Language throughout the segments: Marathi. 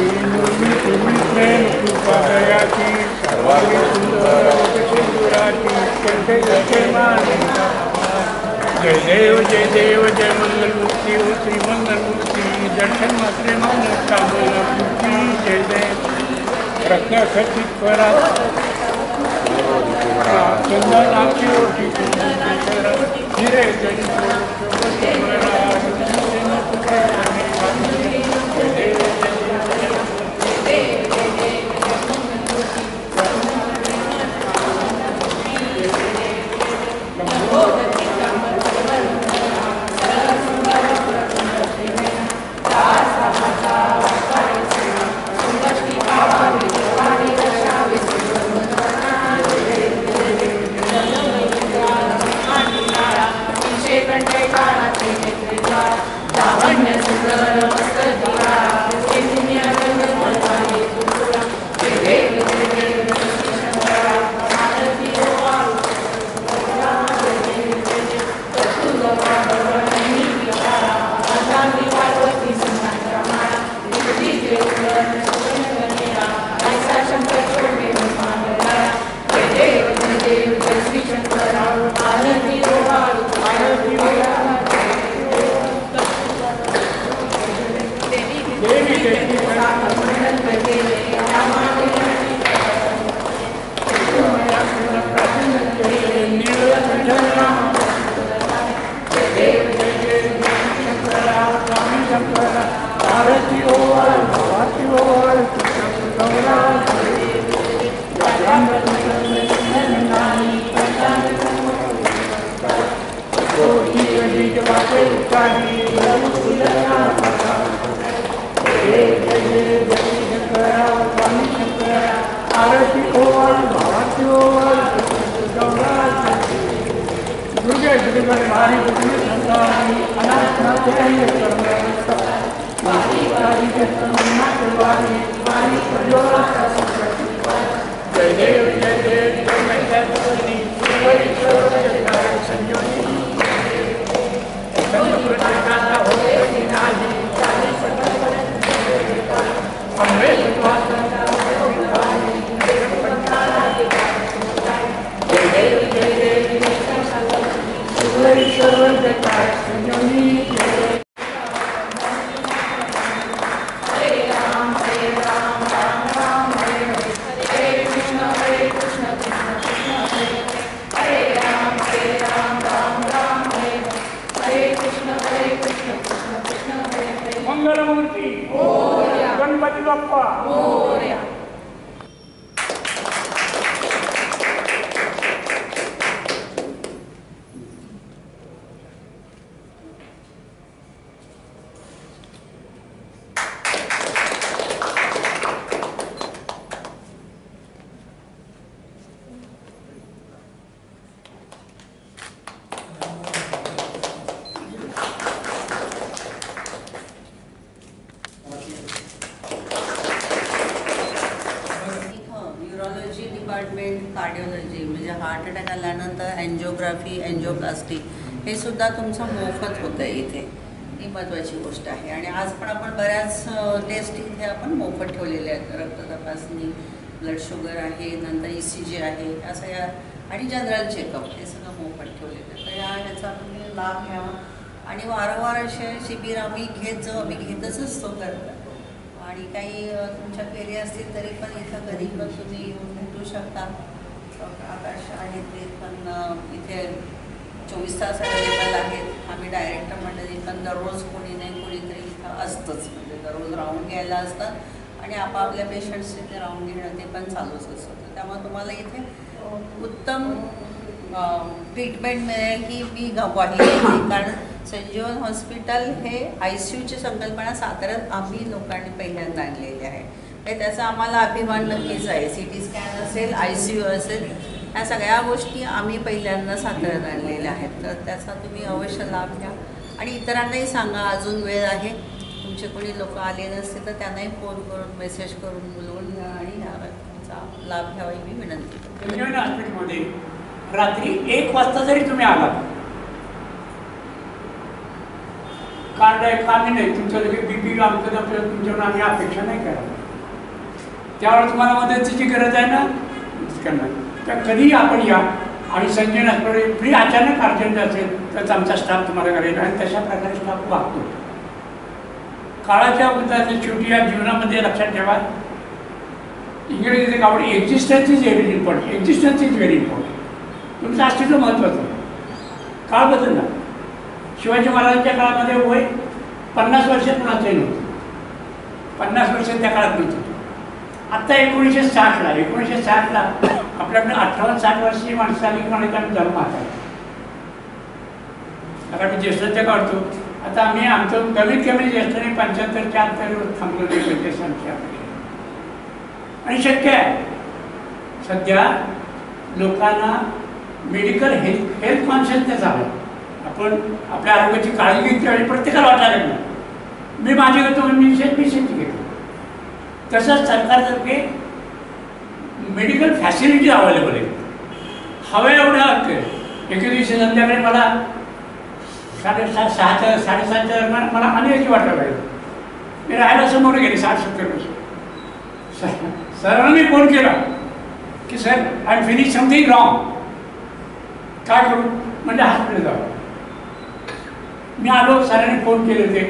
निर्मिती प्रेम कृपा दयाची सर्वांगी सुंदर सिंदुराची जय देव जय मंगलमूर्ती ओ श्री मंगलमूर्ती दर्शन मात्रे मन कामूर्ती जय जय रत्नाखचित परा चंदनाची ओटी हिरे मंगलमूर्ती गणपती बाप्पा कार्डिओलॉजी म्हणजे हार्ट अटॅक आल्यानंतर एन्जिओग्राफी एन्जिओप्लास्टी हे सुद्धा तुमचं मोफत होतं आहे इथे. ही महत्त्वाची गोष्ट आहे. आणि आज पण आपण बऱ्याच टेस्ट इथे आपण मोफत ठेवलेले आहेत. रक्त तपासणी, ब्लड शुगर आहे, नंतर ECG आहे, या सगळ्या आणि जनरल चेकअप हे सगळं मोफत ठेवलेलं आहे. तर ह्याचा तुम्ही लाभ घ्यावा. आणि वारंवार असे शिबिर आम्ही घेतच असतो करत. आणि काही तुमच्या फेरी असतील तरी पण इथं कधी पण तुम्ही येऊन भेटू शकता. आकाश आहे ते पण इथे 24 तास अवेलेबल आहेत. आम्ही डायरेक्टर मंडळी पण दररोज कोणी नाही कोणीतरी इथं असतंच. म्हणजे दररोज राऊंड घ्यायला असतात आणि आपापल्या पेशंट्स इथे राऊंड घेणं ते पण चालूच असतं. त्यामुळे तुम्हाला इथे उत्तम ट्रीटमेंट मिळेल ही मी ग्वाही देते. कारण संजीवन हॉस्पिटल हे ICUची संकल्पना साताऱ्यात आम्ही लोकांनी पहिल्यांदा आणलेली आहे. हे त्याचा आम्हाला अभिमान नक्कीच आहे. CT स्कॅन असेल, ICU असेल, ह्या सगळ्या गोष्टी आम्ही पहिल्यांदा साताऱ्यात आणलेल्या आहेत. तर त्याचा तुम्ही अवश्य लाभ घ्या. आणि इतरांनाही सांगा, अजून वेळ आहे. तुमचे कोणी लोक आले नसतील तर त्यांनाही फोन करून मेसेज करून बोलवून घ्या आणि ह्याचा लाभ घ्यावा ही मी विनंती करते. संजीवन हॉस्पिटलमध्ये रात्री 1 वाजता जरी तुम्ही आलात, कार्ड आहे का नाही तुमचं लगेच बीपी आमचं आपल्याला तुमच्यावर आम्ही अपेक्षा नाही करा. त्यावेळेस तुम्हाला मदतीची गरज आहे ना करणार तर कधीही आपण या आणि संजय हॉस्पिटल फ्री अचानक अर्जंट असेल तर आमचा स्टाफ तुम्हाला करेल आणि तशा प्रकारे स्टाफ वागतो. काळाच्या मुद्द्याच्या शेवटी या जीवनामध्ये लक्षात ठेवा इंग्रजीचे आवड existence is very important. Existence is very important. तुमचं अस्तित्व महत्त्वाचं. काळ बदलला. शिवाजी महाराजांच्या काळामध्ये वय 50 वर्ष कुणाचंही नव्हतं. 50 वर्ष त्या काळात नव्हतं. आत्ता 1960ला आपल्याकडे 58-60 वर्षाची माणसं आली म्हणायचं आम्ही जन्मात आहे. आता मी ज्येष्ठांच्या काढतो. आता आम्ही आमचं कमीत कमी ज्येष्ठाने 75-74 थांबलो ते आमची अपेक्षा आणि शक्य आहे. सध्या लोकांना मेडिकल हेल्थ कॉन्शियसनेस आलं. आपण आपल्या आरोग्याची काळजी घेतली आणि प्रत्येकाला वाटायला लागलं. मी माझी घेतो मी शेती घेतो. तसंच सरकारतर्फे मेडिकल फॅसिलिटी अवेलेबल आहे. हव्या एवढ्या एके दिवशी संध्याकाळी मला 6:30-7:30च्या दरम्यान मला अनेक वाटायला लागलं. मी राहायला समोर गेले 60-70 वर्ष. सरांना मी फोन केला की sir I am finish something wrong. काय करू म्हणजे हॉस्पिटल जाऊ. मी आलो. सरांनी फोन केले ते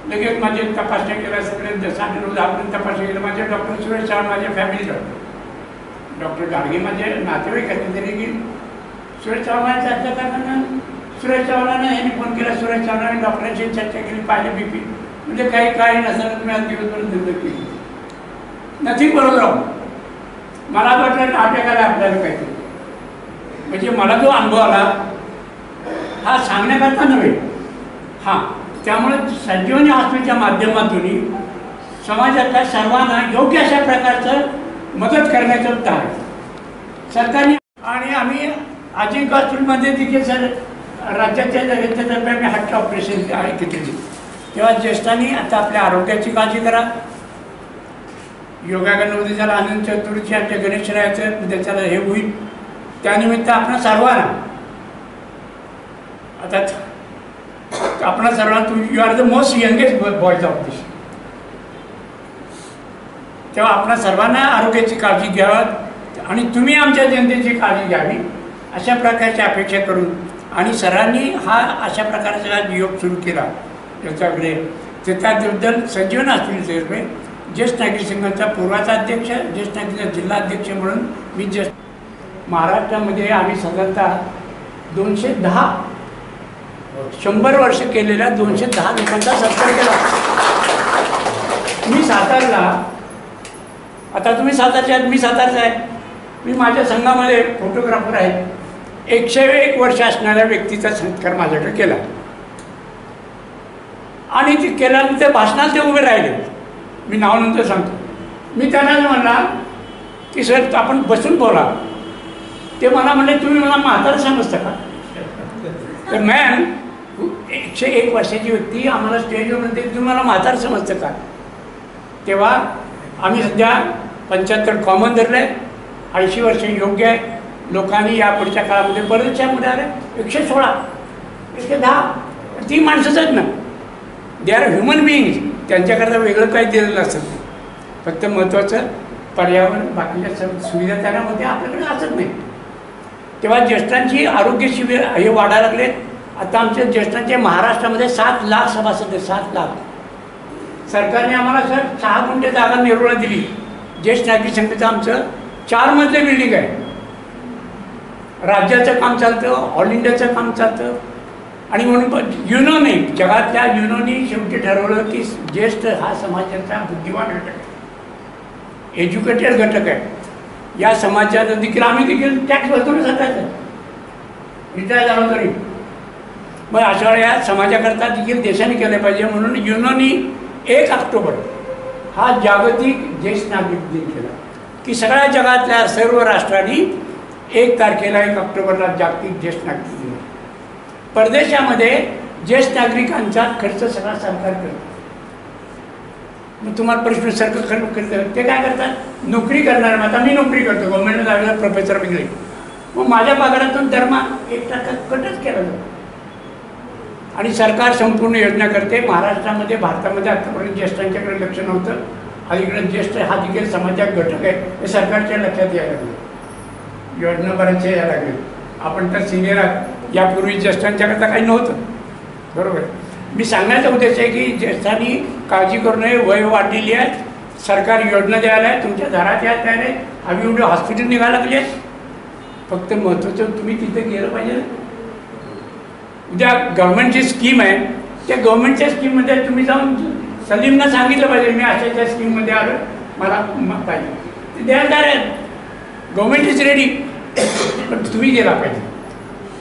लगेच माझे तपासण्या केल्या. सगळे 60 तपासण्या केल्या. माझे डॉक्टर सुरेश चव्हाण माझे फॅमिली डॉक्टर गाडगे माझे नातेवाईक आहेत. तरी की सुरेश चव्हाण चर्चा करताना सुरेश चव्हाणांना यांनी फोन केला. सुरेश चव्हाणांनी डॉक्टरांशी चर्चा केली. पाहिजे बीपी म्हणजे काही नसताना तुम्ही आज दिवसभर धंदा केली नथिंग बरोबर. मला वाटलं अटॅक आला आपल्याला काहीतरी. म्हणजे मला जो अनुभव आला हा सांगण्याकरता नव्हे. हां त्यामुळे संजीवनी हॉस्पिटलच्या माध्यमातून समाजातल्या सर्वांना योग्य अशा प्रकारचं मदत करण्याचं उत्तर आहे सरकारने. आणि आम्ही अजिंक्य हॉस्पिटलमध्ये देखील सर राज्याच्या तर्फे आम्ही हार्ट ऑपरेशन केली. तेव्हा ज्येष्ठांनी आता आपल्या आरोग्याची काळजी करा. योगाकडनं उद्याच्याला आनंद चतुर्थी आमच्या गणेशरायाचं उद्याच्याला हे होईल. त्यानिमित्त आपण सर्वांना आता आपण सर्वांना you are the most youngest boys of this. तेव्हा आपण सर्वांना आरोग्याची काळजी घ्यावी आणि तुम्ही आमच्या जनतेची काळजी घ्यावी अशा प्रकारची अपेक्षा करून आणि सरांनी हा अशा प्रकारचा योग सुरू केला याच्याकडे तर त्याबद्दल संजीवन हॉस्पिटलतर्फे ज्येष्ठ नागरिक संघाचा पूर्वाचा अध्यक्ष ज्येष्ठ नागरिक जिल्हा अध्यक्ष म्हणून मी महाराष्ट्रामध्ये आम्ही साधारणतः 100 वर्ष केलेल्या 210 लोकांचा सत्कार केला. मी सातारला आता तुम्ही सातारचे आहेत मी सातारचा आहे. मी माझ्या संघामध्ये फोटोग्राफर आहे. 101 वर्ष असणाऱ्या व्यक्तीचा सत्कार माझ्याकडे केला आणि ते केल्यानंतर भाषणात ते उभे राहिले. मी नावानंतर सांगतो. मी त्यांना म्हणला की सर आपण बसून बोला. ते मला म्हणले तुम्ही मला म्हातारं समजता का. तर मॅम 101 वर्षाची व्यक्ती आम्हाला स्टेजवर म्हणते तुम्ही मला म्हातारं समजतं का. तेव्हा आम्ही सध्या 75 कॉमन धरलं आहे. 80 वर्ष योग्य आहे. लोकांनी या पुढच्या काळामध्ये बरेचशा मुळे आल्या 116 110 ती माणसंच आहेत ना. They are human beings. त्यांच्याकरता वेगळं काही दिलेलं नसतं. फक्त महत्त्वाचं पर्यावरण बाकीच्या सुविधा त्यांना होत्या आपल्याकडे असत नाही. तेव्हा ज्येष्ठांची आरोग्य शिबिर हे वाढायला लागले. आता आमच्या ज्येष्ठांचे महाराष्ट्रामध्ये 7 लाख सभासद आहेत. 7 लाख. सरकारने आम्हाला सर 6 गुंठे जागा नेरुळा दिली. ज्येष्ठ नागरिक संघाचं आमचं 4 मजले बिल्डिंग आहे. राज्याचं काम चालतं. ऑल इंडियाचं काम चालतं. आणि म्हणून युनोने जगातल्या युनोनी शेवटी ठरवलं की ज्येष्ठ हा समाजाचा बुद्धिमान घटक आहे. एज्युकेटेड घटक आहे. या समाजात देखील आम्ही देखील टॅक्स भरतो ना सरकारचं रिटायर झालो तरी. मग अशा वेळेला या समाजाकरता देखील देशाने केलं पाहिजे म्हणून युनोनी 1 ऑक्टोबर हा जागतिक ज्येष्ठ नागरिक दिन केला की सगळ्या जगातल्या सर्व राष्ट्रांनी 1 तारखेला 1 ऑक्टोबरला जागतिक ज्येष्ठ नागरिक दिन. परदेशामध्ये ज्येष्ठ नागरिकांचा खर्च सगळा सरकार करतो. मग तुम्हाला प्रश्न सरकार करतं ते काय करतात. नोकरी करणार. आता मी नोकरी करतो गव्हर्नमेंट लागला प्रोफेसर वगैरे. मग माझ्या पगारातून दरमहा 1% कटच केला जातो. आणि सरकार संपूर्ण योजना करते. महाराष्ट्रामध्ये भारतामध्ये आतापर्यंत ज्येष्ठांच्याकडे लक्ष नव्हतं. अलीकडे ज्येष्ठ हा देखील समाजात घटक आहे हे सरकारच्या लक्षात यायला लागले. योजना बऱ्याचशा यायला लागले. आपण तर सिनियर आहात, यापूर्वी ज्येष्ठांच्याकरता काही नव्हतं, बरोबर. मी सांगण्याचा उद्देश आहे की ज्येष्ठांनी काळजी करू नये. वय वाढलेली आहे, सरकार योजना द्यायला आहे, तुमच्या घरात यायला तयार आहे. आम्ही एवढे हॉस्पिटल निघायला लागले आहेत. फक्त महत्त्वाचं तुम्ही तिथे गेलं पाहिजे. उद्या गव्हर्नमेंटची स्कीम आहे, त्या गव्हर्नमेंटच्या स्कीममध्ये तुम्ही जाऊन सलीमनं सांगितलं पाहिजे मी अशाच्या स्कीममध्ये आलो, मला पाहिजे, ते द्यायला तयार आहेत. गव्हर्नमेंट इज रेडी, पण तुम्ही गेला पाहिजे.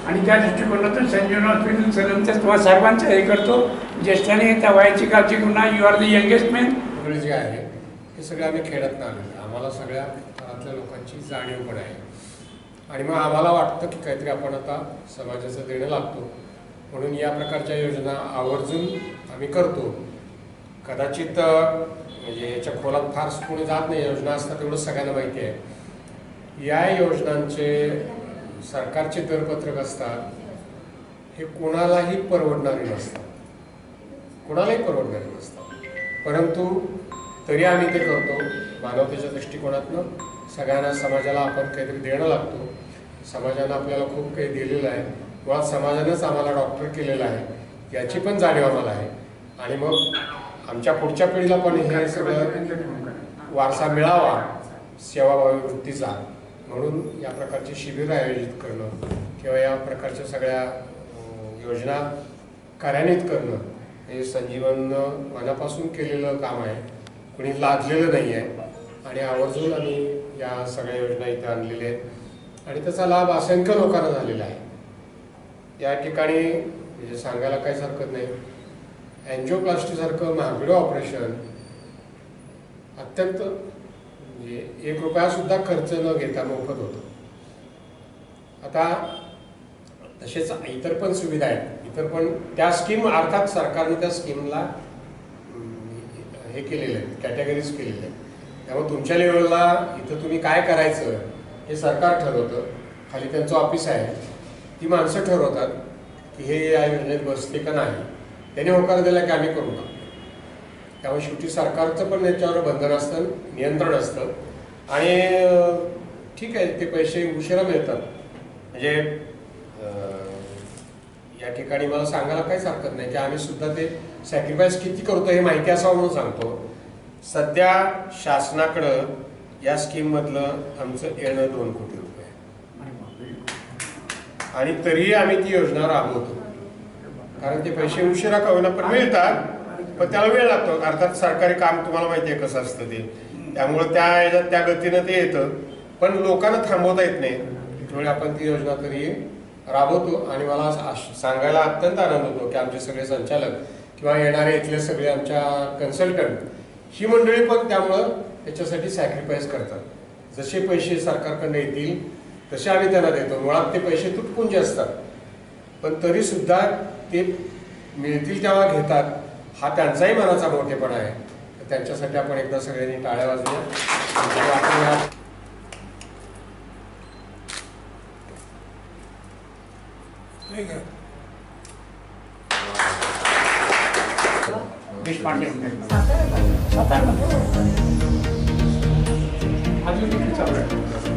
आणि त्या दृष्टिकोनातून संजीवनी हॉस्पिटल सलमचं तुम्हाला सर्वांचं हे करतो. ज्येष्ठांनी त्या वयाची काळजी करू नका. You are the youngest man. सगळे जे आहे हे सगळं आम्ही खेळत आलेलो. आम्हाला सगळ्या घरातल्या लोकांची जाणीव पण आहे. आणि मग आम्हाला वाटतं की काहीतरी आपण आता समाजाचं देणं लागतो, म्हणून या प्रकारच्या योजना आवर्जून आम्ही करतो. कदाचित म्हणजे याच्या खोलात फार कोणी जात नाही. योजना असतात एवढं सगळ्यांना माहिती आहे. या योजनांचे सरकारचे दरपत्रक असतात, हे कोणालाही परवडणारे नसतात, कोणालाही परवडणारे नसतात. परंतु तरी आम्ही ते करतो मानवतेच्या दृष्टिकोनातून. सगळ्यांना समाजाला आपण काहीतरी देणं लागतो. समाजानं आपल्याला खूप काही दिलेलं आहे. मुळात समाजानंच आम्हाला डॉक्टर केलेलं आहे याची पण जाणीव आम्हाला आहे. आणि मग आमच्या पुढच्या पिढीला पण हे सगळं वारसा मिळावा सेवाभावी वृत्तीचा, म्हणून या प्रकारची शिबिरं आयोजित करणं किंवा या प्रकारच्या सगळ्या योजना कार्यान्वित करणं हे संजीवननं मनापासून केलेलं काम आहे. कुणी लादलेलं नाही आहे. आणि आवर्जून आम्ही या सगळ्या योजना इथे आणलेल्या आहेत आणि त्याचा लाभ असंख्य लोकांना झालेला आहे. या ठिकाणी म्हणजे सांगायला काहीच हरकत नाही. अँजिओप्लास्टीसारखं महागडं ऑपरेशन अत्यंत म्हणजे ₹1 खर्च न घेता मोफत होतं. आता तसेच इतर पण सुविधा आहेत, इतर पण त्या स्कीम अर्थात सरकारने त्या स्कीमला हे केलेलं आहे, कॅटेगरीज केलेल्या आहेत. त्यामुळे तुमच्या लेवलला इथं तुम्ही काय करायचं हे सरकार ठरवतं. खाली त्यांचं ऑफिस आहे, ती माणसं ठरवतात की हे या योजनेत बसते का नाही. त्याने होकार दिला की आम्ही करू नका. त्यामुळे शेवटी सरकारचं पण याच्यावर बंधन असतं, नियंत्रण असतं. आणि ठीक आहे, ते पैसे उशिरा मिळतात. म्हणजे या ठिकाणी मला सांगायला काहीच हरकत नाही की आम्ही सुद्धा ते सॅक्रिफाईस किती करतो हे माहिती असावं म्हणून सांगतो. सध्या शासनाकडं या स्कीममधलं आमचं येणं 2 कोटी रुपये आणि तरीही आम्ही ती योजना राबवतो. कारण ते पैसे उशिरा का होईना पण मिळतात, पण त्याला वेळ लागतो. अर्थात सरकारी काम तुम्हाला माहिती आहे कसं असतं ते, त्यामुळं त्या गतीनं ते येतं, पण लोकांना थांबवता येत नाही. त्यामुळे आपण ती योजना तरी राबवतो. आणि मला सांगायला अत्यंत आनंद होतो की आमचे सगळे संचालक किंवा येणारे इथले सगळे आमच्या कन्सल्टंट ही मंडळी पण त्यामुळं त्याच्यासाठी सॅक्रिफाईस करतात. जसे पैसे सरकारकडून येतील तसे आम्ही त्यांना देतो. मुळात ते पैसे तुटपुंजे असतात, पण तरीसुद्धा ते मिळतील तेव्हा घेतात. हा त्यांचाही मनाचा मोठेपणा आहे. तर त्यांच्यासाठी आपण एकदा सगळ्यांनी टाळ्या वाजवूया. अजून चालू आहे.